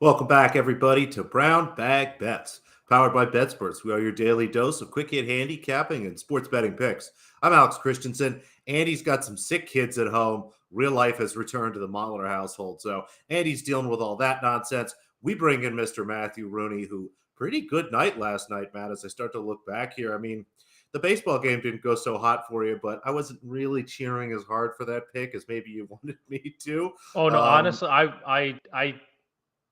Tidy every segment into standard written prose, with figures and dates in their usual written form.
Welcome back, everybody, to Brown Bag Bets, powered by BetSports. We are your daily dose of quick hit handicapping and sports betting picks. I'm Alex Christensen. Andy's got some sick kids at home. Real life has returned to the Molitor household, so Andy's dealing with all that nonsense. We bring in Mr. Matthew Rooney, who pretty good night last night, Matt, as I start to look back here. I mean, the baseball game didn't go so hot for you, but I wasn't really cheering as hard for that pick as maybe you wanted me to. Oh no, honestly, I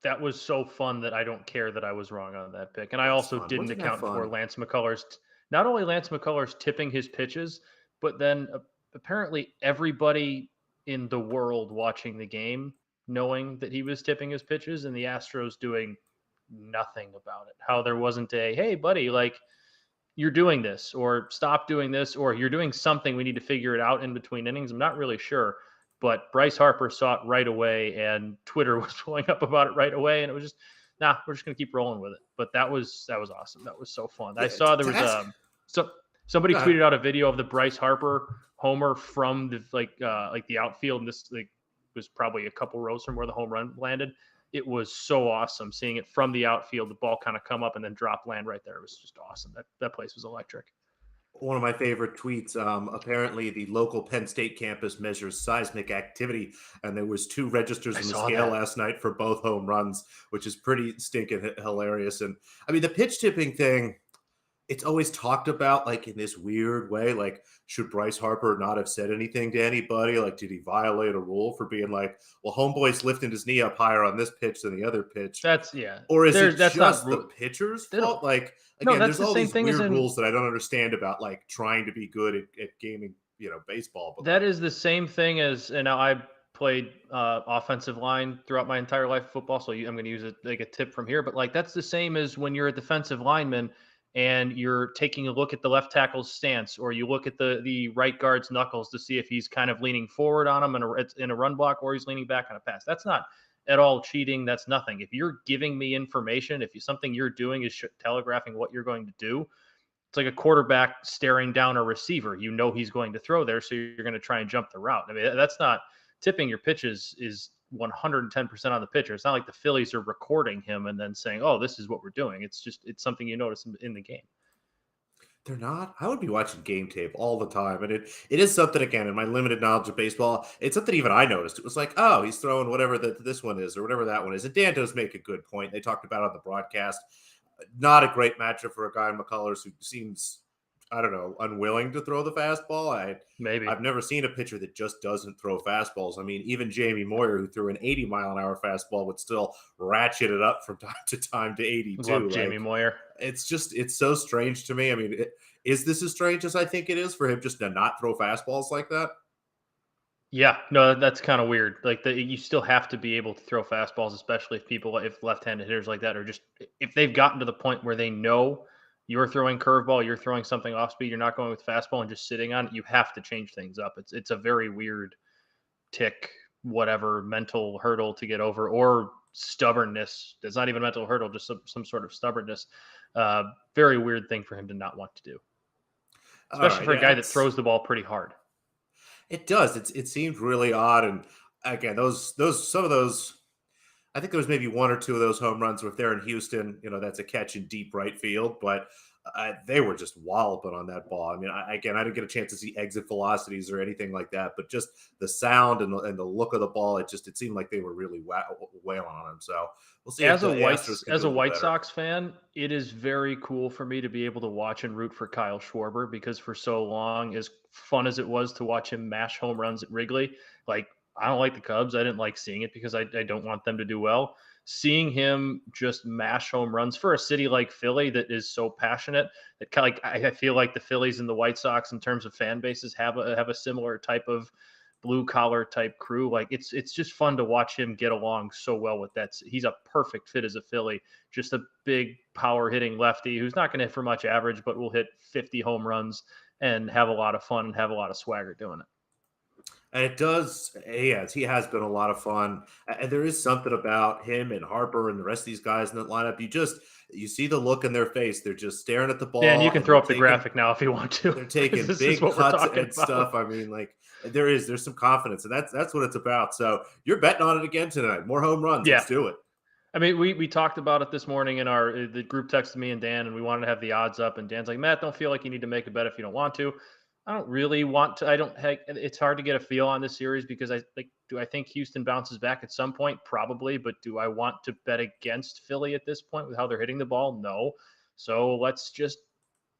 that was so fun that I don't care that I was wrong on that pick. And I That's also fun. didn't Wasn't that account for fun? not only Lance McCullers tipping his pitches, but then apparently everybody in the world watching the game knowing that he was tipping his pitches and the Astros doing nothing about it. How there wasn't a, hey buddy, like you're doing this or stop doing this or you're doing something, we need to figure it out in between innings. I'm not really sure, but Bryce Harper saw it right away and Twitter was blowing up about it right away, and it was just, nah, we're just going to keep rolling with it. But that was awesome. That was so fun. I Yeah, saw there to was ask. so somebody Go ahead. tweeted out a video of the Bryce Harper homer from the like the outfield, and this like was probably a couple rows from where the home run landed. It was so awesome seeing it from the outfield, the ball kind of come up and then drop land right there. It was just awesome. That place was electric. One of my favorite tweets. Apparently, the local Penn State campus measures seismic activity, and there was two registers I on the saw scale that. last night for both home runs, which is pretty stinking hilarious. And I mean, the pitch tipping thing, it's always talked about like in this weird way. Like, should Bryce Harper not have said anything to anybody? Like, did he violate a rule for being like, well, homeboy's lifting his knee up higher on this pitch than the other pitch? That's yeah. Or is it That's not just the pitcher's they don't. fault? Like, No, again, that's there's the all same these thing as weird in rules that I don't understand about like trying to be good at gaming, baseball. But that like, is the same thing as, and now I played offensive line throughout my entire life of football, so I'm going to use it like a tip from here. But like that's the same as when you're a defensive lineman and you're taking a look at the left tackle's stance, or you look at the right guard's knuckles to see if he's kind of leaning forward on him in a run block, or he's leaning back on a pass. That's not at all cheating. That's nothing. If you're giving me information, if something you're doing is telegraphing what you're going to do, it's like a quarterback staring down a receiver. You know he's going to throw there, so you're going to try and jump the route. I mean, that's not tipping your pitches is 110% on the pitcher. It's not like the Phillies are recording him and then saying, "Oh, this is what we're doing." It's something you notice in the game. they're not. I would be watching game tape all the time, and it is something. Again, in my limited knowledge of baseball, it's something even I noticed. It was like, oh, he's throwing whatever this one is or whatever that one is. And Dan does make a good point. They talked about it on the broadcast. Not a great matchup for a guy in McCullers who seems, I don't know, unwilling to throw the fastball. Maybe. I've never seen a pitcher that just doesn't throw fastballs. I mean, even Jamie Moyer, who threw an 80-mile-an-hour fastball, would still ratchet it up from time to 82. Love Jamie Like, Moyer. it's so strange to me. I mean, is this as strange as I think it is for him just to not throw fastballs like that? Yeah, no, that's kind of weird. Like you still have to be able to throw fastballs, especially if left-handed hitters like that are just if they've gotten to the point where they know you're throwing curveball, you're throwing something off speed, you're not going with fastball and just sitting on it. You have to change things up. It's a very weird tick, whatever mental hurdle to get over, or stubbornness. It's not even a mental hurdle, just some sort of stubbornness. Very weird thing for him to not want to do, All especially right, for a yeah, guy that throws the ball pretty hard. it does. It seemed really odd, and again, those some of those. I think there was maybe one or two of those home runs if they're in Houston. That's a catch in deep right field, but they were just walloping on that ball. I mean, I didn't get a chance to see exit velocities or anything like that, but just the sound and the look of the ball, it seemed like they were really wailing on him. So we'll see if the Astros can As do a a little White better. Sox fan, it is very cool for me to be able to watch and root for Kyle Schwarber, because for so long, as fun as it was to watch him mash home runs at Wrigley, like I don't like the Cubs. I didn't like seeing it because I don't want them to do well. Seeing him just mash home runs for a city like Philly that is so passionate, that kind of like I feel like the Phillies and the White Sox in terms of fan bases have a similar type of blue collar type crew. Like it's just fun to watch him get along so well with that. He's a perfect fit as a Philly, just a big power hitting lefty who's not going to hit for much average, but will hit 50 home runs and have a lot of fun and have a lot of swagger doing it. And it does, yes, he has been a lot of fun. And there is something about him and Harper and the rest of these guys in that lineup. You see the look in their face. They're just staring at the Dan, you ball can and throw up the graphic now if you want to. they're taking This is big what we're cuts talking and about. stuff. I mean, like there's some confidence, and that's what it's about. So you're betting on it again tonight. More home runs. Yeah, Let's do it. I mean, we talked about it this morning in the group texted me and Dan, and we wanted to have the odds up. And Dan's like, Matt, don't feel like you need to make a bet if you don't want to. I don't really want to. I don't. Heck, it's hard to get a feel on this series because do I think Houston bounces back at some point? Probably, but do I want to bet against Philly at this point with how they're hitting the ball? No. So let's just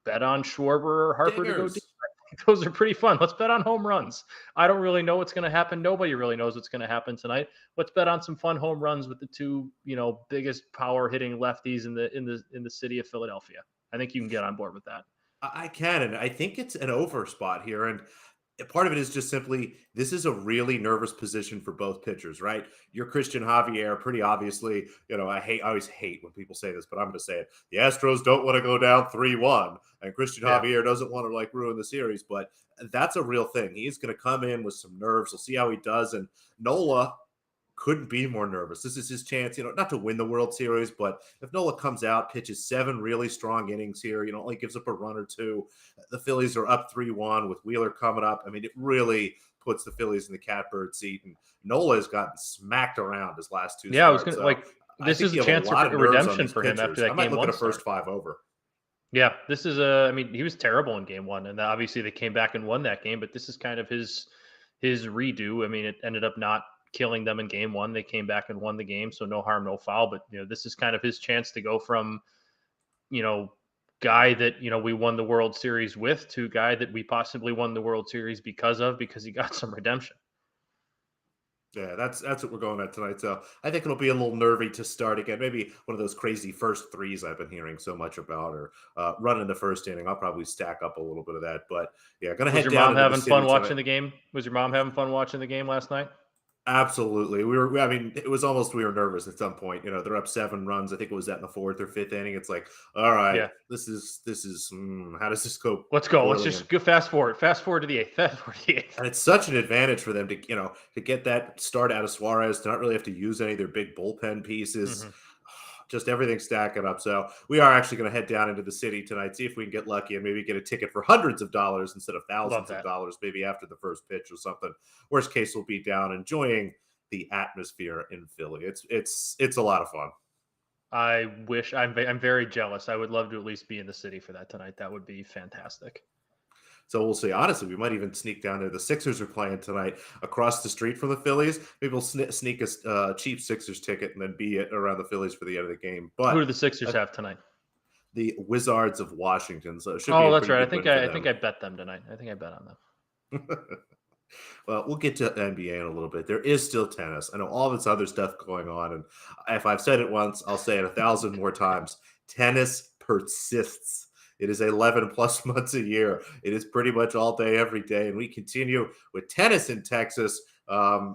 bet on Schwarber or Harper to go deep. Dingers. I think those are pretty fun. Let's bet on home runs. I don't really know what's going to happen. Nobody really knows what's going to happen tonight. Let's bet on some fun home runs with the two, biggest power hitting lefties in the city of Philadelphia. I think you can get on board with that. I can, and I think it's an over spot here. And part of it is just simply this is a really nervous position for both pitchers, right? You're Christian Javier, pretty obviously. I always hate when people say this, but I'm going to say it. The Astros don't want to go down 3-1, and Christian Javier doesn't want to ruin the series, but that's a real thing. He's going to come in with some nerves. We'll see how he does. And Nola couldn't be more nervous. This is his chance, not to win the World Series, but if Nola comes out, pitches 7 really strong innings here, only gives up a run or two. The Phillies are up 3-1 with Wheeler coming up. I mean, it really puts the Phillies in the catbird seat, and Nola has gotten smacked around his last 2 starts. I was going to this is a chance for redemption for him after that I might game look one at a first 5 over. Yeah, this is he was terrible in game one, and obviously they came back and won that game, but this is kind of his redo. I mean, it ended up not killing them in game one. They came back and won the game, so no harm, no foul. But this is kind of his chance to go from, guy that we won the World Series with to guy that we possibly won the World Series because he got some redemption. Yeah, that's what we're going at tonight. So I think it'll be a little nervy to start again. Maybe one of those crazy first threes I've been hearing so much about, or running the first inning. I'll probably stack up a little bit of that. But yeah, gonna head down. Was your mom having fun watching the game? Was your mom having fun watching the game last night? Absolutely. It was almost, we were nervous at some point. They're up 7 runs. I think it was that in the 4th or 5th inning. It's like, all right, this is how does this go? Let's go. Let's just go fast forward to the 8th. And it's such an advantage for them to, to get that start out of Suarez, to not really have to use any of their big bullpen pieces. Mm-hmm. Just everything stacking up. So we are actually going to head down into the city tonight, see if we can get lucky and maybe get a ticket for hundreds of dollars instead of thousands of dollars, maybe after the first pitch or something. Worst case, we'll be down enjoying the atmosphere in Philly. It's a lot of fun. I wish I'm very jealous. I would love to at least be in the city for that tonight. That would be fantastic. So we'll see. Honestly, we might even sneak down there. The Sixers are playing tonight across the street from the Phillies. Maybe we'll sneak a cheap Sixers ticket and then be around the Phillies for the end of the game. But who do the Sixers have tonight? The Wizards of Washington. So it should be that's right. I think I bet them tonight. I think I bet on them. Well, we'll get to NBA in a little bit. There is still tennis. I know all this other stuff going on, and if I've said it once, I'll say it 1,000 more times. Tennis persists. It is 11 plus months a year. It is pretty much all day, every day. And we continue with tennis in Texas.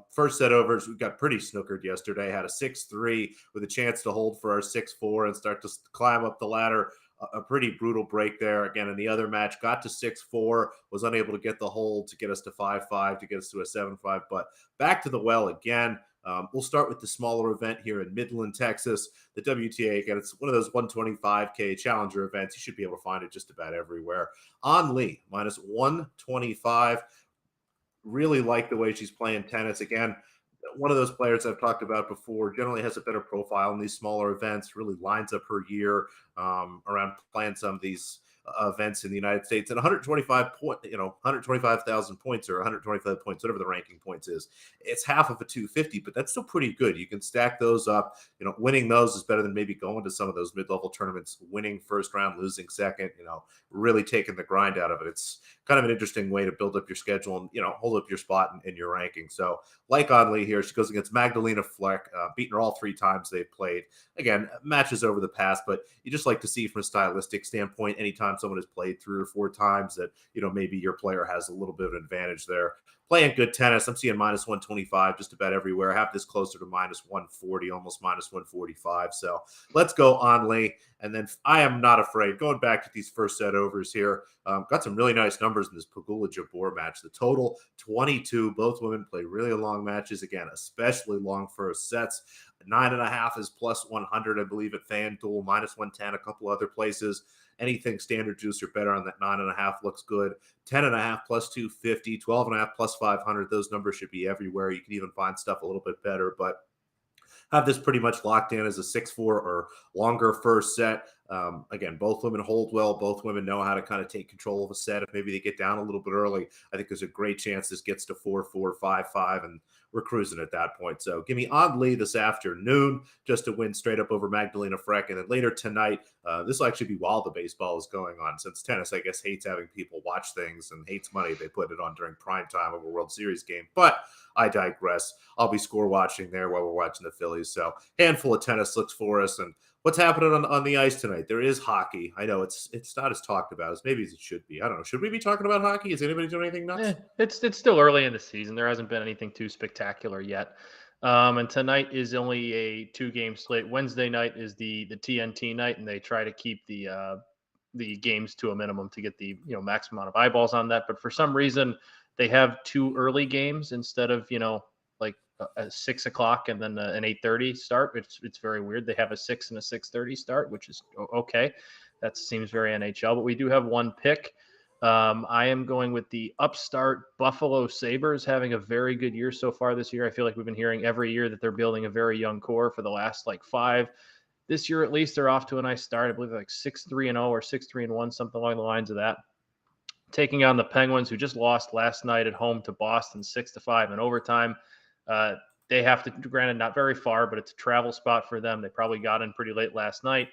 First set overs, we got pretty snookered yesterday. Had a 6-3 with a chance to hold for our 6-4 and start to climb up the ladder. A pretty brutal break there. Again, in the other match, got to 6-4, was unable to get the hold to get us to 5-5, to get us to a 7-5. But back to the well again. We'll start with the smaller event here in Midland, Texas. The WTA, again, it's one of those 125K challenger events. You should be able to find it just about everywhere. On Lee, minus 125. Really like the way she's playing tennis. Again, one of those players I've talked about before, generally has a better profile in these smaller events, really lines up her year around playing some of these events in the United States. And 125,000 points or 125 points, whatever the ranking points is, it's half of a 250, but that's still pretty good. You can stack those up. Winning those is better than maybe going to some of those mid-level tournaments, winning first round, losing second, really taking the grind out of it. It's kind of an interesting way to build up your schedule and, hold up your spot in your ranking. So like Onley here, she goes against Magdalena Fleck, beating her all 3 times they've played. Again, matches over the past, but you just like to see from a stylistic standpoint, anytime someone has played 3 or 4 times that, maybe your player has a little bit of an advantage there. Playing good tennis, I'm seeing minus 125 just about everywhere. I have this closer to minus 140, almost minus 145. So let's go on Lee. And then I am not afraid. Going back to these first set overs here, got some really nice numbers in this Pegula-Jabeur match. The total, 22. Both women play really long matches. Again, especially long first sets. 9.5 is plus 100, I believe, at FanDuel. Minus 110, a couple other places. Anything standard juice or better on that 9.5 looks good. 10.5 plus 250, 12.5 plus 500. Those numbers should be everywhere. You can even find stuff a little bit better, but have this pretty much locked in as a 6-4 or longer first set. Again, both women hold well. Both women know how to kind of take control of a set. If maybe they get down a little bit early, I think there's a great chance this gets to 4-4, 5-5, and we're cruising at that point. So give me An Lee this afternoon just to win straight up over Magdalena Freck. And then later tonight, this will actually be while the baseball is going on, since tennis, I guess, hates having people watch things and hates money. They put it on during prime time of a World Series game. But I digress. I'll be score watching there while we're watching the Phillies. So handful of tennis looks for us. And what's happening on the ice tonight? There is hockey. I know it's not as talked about as maybe as it should be. I don't know. Should we be talking about hockey? Is anybody doing anything nuts? It's still early in the season. There hasn't been anything too spectacular yet. And tonight is only a 2-game slate. Wednesday night is the TNT night, and they try to keep the games to a minimum to get the maximum amount of eyeballs on that. But for some reason, they have 2 early games instead of like a 6 o'clock and then an 8:30 start. It's very weird. They have a 6 and a 6:30 start, which is okay. That seems very NHL. But we do have one pick. I am going with the upstart Buffalo Sabres, having a very good year so far this year. I feel like we've been hearing every year that they're building a very young core for the last 5. This year, at least, they're off to a nice start. I believe 6-3-0 or 6-3-1, something along the lines of that. Taking on the Penguins, who just lost last night at home to Boston 6-5 in overtime. They have to, granted, not very far, but it's a travel spot for them. They probably got in pretty late last night.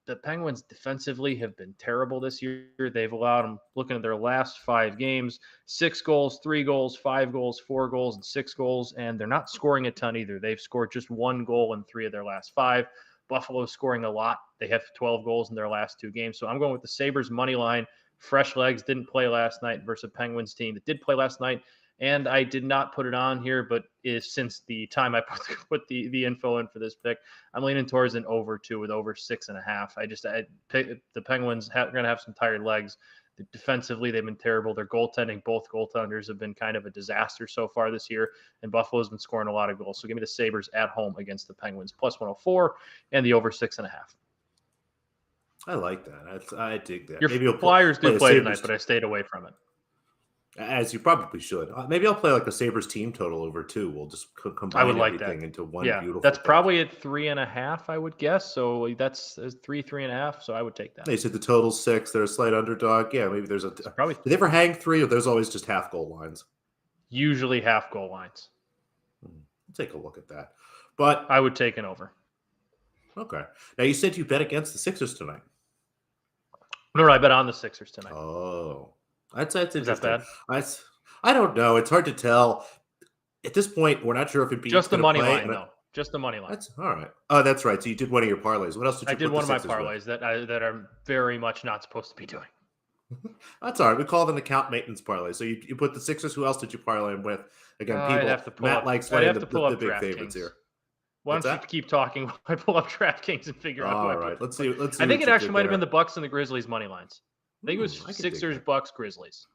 The Penguins defensively have been terrible this year. They've allowed them, looking at their last 5 games, 6 goals, 3 goals, 5 goals, 4 goals, and 6 goals, and they're not scoring a ton either. They've scored just 1 goal in 3 of their last 5. Buffalo's scoring a lot. They have 12 goals in their last 2 games. So I'm going with the Sabres money line. Fresh legs, didn't play last night versus a Penguins team that did play last night. And I did not put it on here, but since the time I put the info in for this pick, I'm leaning towards an over 2 with over 6.5. The Penguins are going to have some tired legs. Defensively, they've been terrible. Their goaltending, both goaltenders have been kind of a disaster so far this year, and Buffalo's been scoring a lot of goals. So give me the Sabres at home against the Penguins, plus 104, and the over 6.5. I like that. I dig that. Your Flyers do play tonight, but I stayed away from it. As you probably should. Maybe I'll play a Sabres team total over 2. We'll just combine everything into one beautiful that's thing. Probably at 3.5, I would guess. So that's 3.5. So I would take that. They said the total's 6. They're a slight underdog. Yeah, maybe there's probably. Do they ever hang 3, or there's always just half goal lines? Usually half goal lines. Take a look at that. But I would take an over. Okay. Now you said you bet against the Sixers tonight. No, I bet on the Sixers tonight. Oh. That's interesting. Is that bad? I don't know. It's hard to tell. At this point, we're not sure if it beats just the money line, though. Just the money line. That's all right. Oh, that's right. So you did one of your parlays. What else did you? I did one of my parlays that I'm very much not supposed to be doing. That's all right. We call them account maintenance parlays. So you put the Sixers. Who else did you parlay them with? Again, Matt likes playing the big favorites here. Why don't you keep talking while I pull up DraftKings and figure out? All right. Let's see. I think it actually might have been the Bucks and the Grizzlies money lines. I think it was Sixers, Bucks, Grizzlies.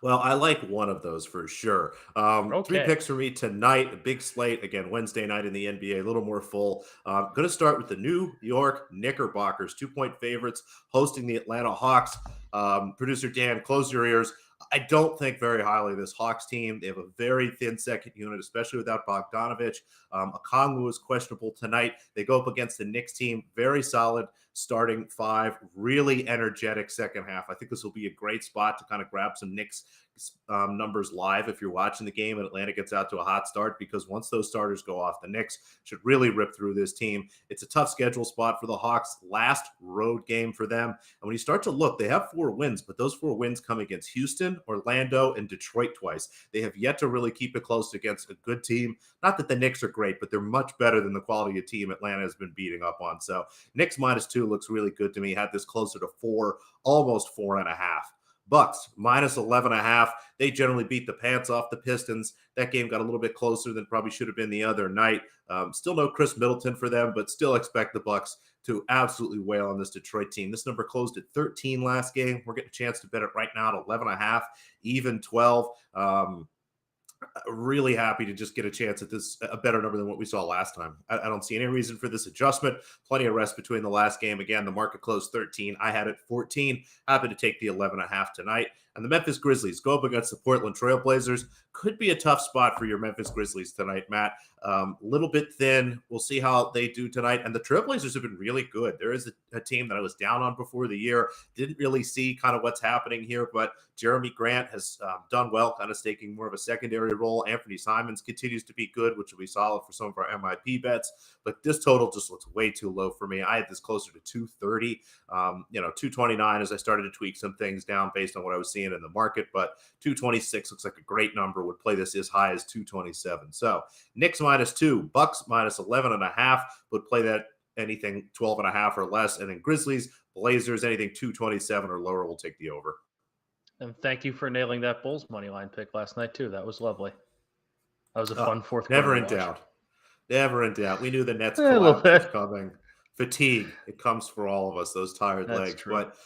Well, I like one of those for sure. 3 picks for me tonight. A big slate. Again, Wednesday night in the NBA, a little more full. Going to start with the New York Knickerbockers, 2-point favorites, hosting the Atlanta Hawks. Producer Dan, close your ears. I don't think very highly of this Hawks team. They have a very thin second unit, especially without Bogdanovich. Okongwu is questionable tonight. They go up against the Knicks team. Very solid starting 5. Really energetic second half. I think this will be a great spot to kind of grab some Knicks numbers live if you're watching the game and Atlanta gets out to a hot start, because once those starters go off, the Knicks should really rip through this team. It's a tough schedule spot for the Hawks. Last road game for them. And when you start to look, they have 4 wins, but those 4 wins come against Houston, Orlando, and Detroit twice. They have yet to really keep it close against a good team. Not that the Knicks are great, but they're much better than the quality of team Atlanta has been beating up on. So Knicks -2 looks really good to me. Had this closer to 4, almost 4.5. Bucks -11.5. They generally beat the pants off the Pistons. That game got a little bit closer than probably should have been the other night. Still no Chris Middleton for them, but still expect the Bucks to absolutely wail on this Detroit team. This number closed at 13 last game. We're getting a chance to bet it right now at 11.5, even 12. Really happy to just get a chance at this, a better number than what we saw last time. I don't see any reason for this adjustment. Plenty of rest between the last game. Again, the market closed 13. I had it 14. Happy to take the 11.5 tonight. And the Memphis Grizzlies go up against the Portland Trail Blazers. Could be a tough spot for your Memphis Grizzlies tonight, Matt. A little bit thin. We'll see how they do tonight. And the Trailblazers have been really good. There is a team that I was down on before the year. Didn't really see kind of what's happening here, but Jeremy Grant has done well, kind of taking more of a secondary role. Anthony Simons continues to be good, which will be solid for some of our MIP bets. But this total just looks way too low for me. I had this closer to 230, 229 as I started to tweak some things down based on what I was seeing in the market. But 226 looks like a great number. Would play this as high as 227. So Knicks -2, Bucks -11.5 would play that anything 12.5 or less. And then Grizzlies, Blazers, anything 227 or lower will take the over. And thank you for nailing that Bulls money line pick last night too. That was lovely. That was a fun fourth quarter. Never in doubt. Never in doubt. We knew the Nets collapse was coming. Fatigue. It comes for all of us, those tired legs. True. But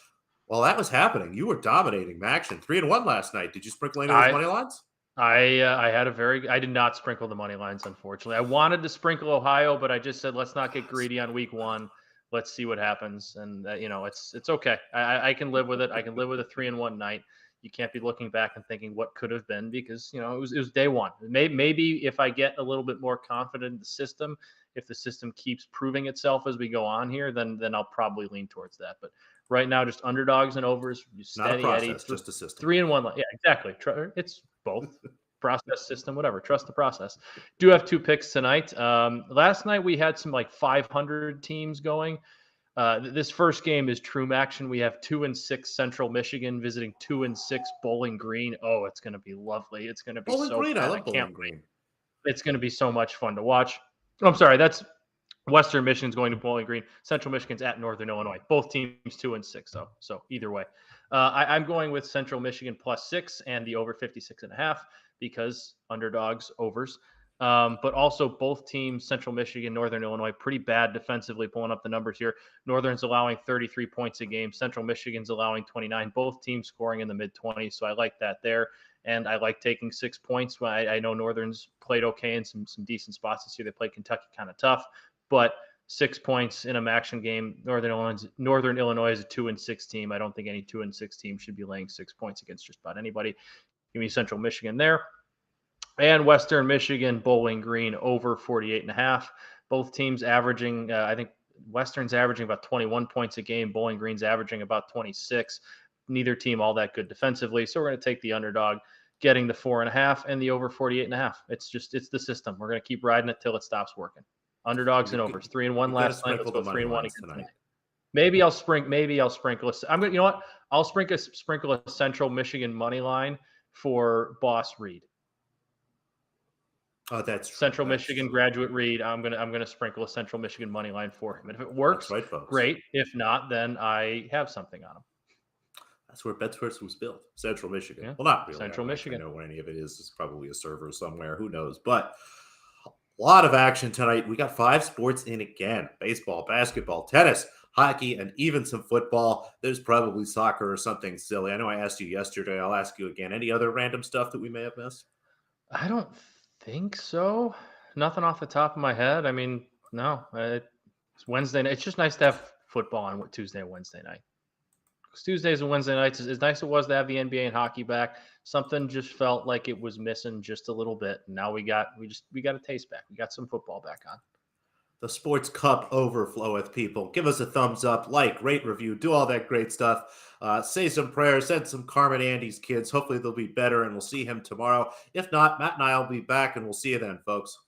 while that was happening, you were dominating MACtion. 3-1 last night. Did you sprinkle any of those money lines? I did not sprinkle the money lines, unfortunately. I wanted to sprinkle Ohio, but I just said, let's not get greedy on week 1. Let's see what happens. And it's okay. I can live with it. I can live with a 3-1 night. You can't be looking back and thinking what could have been, because, it was day one. Maybe if I get a little bit more confident in the system, if the system keeps proving itself as we go on here, then I'll probably lean towards that. But right now, just underdogs and overs. Steady, not a process, Eddie, just a system. 3-1. Yeah, exactly. It's both. Process, system, whatever. Trust the process. Do have 2 picks tonight. Last night we had some 500 teams going. This first game is true MACtion. We have 2-6 Central Michigan visiting 2-6 Bowling Green. Oh, it's going to be lovely. It's going to be Bowling so Green. fun. I love Bowling Green. It's going to be so much fun to watch. Oh, I'm sorry. That's Western Michigan's going to Bowling Green. Central Michigan's at Northern Illinois. Both teams 2-6, though. So either way, I'm going with Central Michigan +6 and the over 56.5 because underdogs, overs. But also both teams, Central Michigan, Northern Illinois, pretty bad defensively, pulling up the numbers here. Northern's allowing 33 points a game. Central Michigan's allowing 29. Both teams scoring in the mid-20s, so I like that there. And I like taking 6 points. I know Northern's played okay in some decent spots this year. They played Kentucky kind of tough. But 6 points in a MACtion game. Northern Illinois is a 2-6 team. I don't think any 2-6 team should be laying 6 points against just about anybody. Give me Central Michigan there. And Western Michigan, Bowling Green, over 48.5. Both teams averaging, I think Western's averaging about 21 points a game. Bowling Green's averaging about 26. Neither team all that good defensively. So we're going to take the underdog, getting the 4.5 and the over 48.5. It's the system. We're going to keep riding it till it stops working. Underdogs and overs. 3-1 last night. Let's go 3-1 again tonight. Maybe I'll sprinkle. I'm going. You know what? I'll sprinkle a Central Michigan money line for Boss Reed. Oh, that's true. Central Michigan graduate Reed. I'm gonna sprinkle a Central Michigan money line for him. And if it works, right, folks. Great. If not, then I have something on him. That's where BetSports was built. Central Michigan. Yeah. Well, not really. Central Michigan. I don't know what any of it is. It's probably a server somewhere. Who knows? But a lot of action tonight. We got 5 sports in again: baseball, basketball, tennis, hockey, and even some football. There's probably soccer or something silly. I know I asked you yesterday. I'll ask you again. Any other random stuff that we may have missed? I don't think so. Nothing off the top of my head. I mean, no. It's Wednesday night. It's just nice to have football on Tuesday and Wednesday night. Because Tuesdays and Wednesday nights, as nice as it was to have the NBA and hockey back, something just felt like it was missing just a little bit. And now we got a taste back. We got some football back on. The sports cup overfloweth, people. Give us a thumbs up, like, rate, review, do all that great stuff. Say some prayers, send some Carmen Andy's kids. Hopefully they'll be better, and we'll see him tomorrow. If not, Matt and I will be back, and we'll see you then, folks.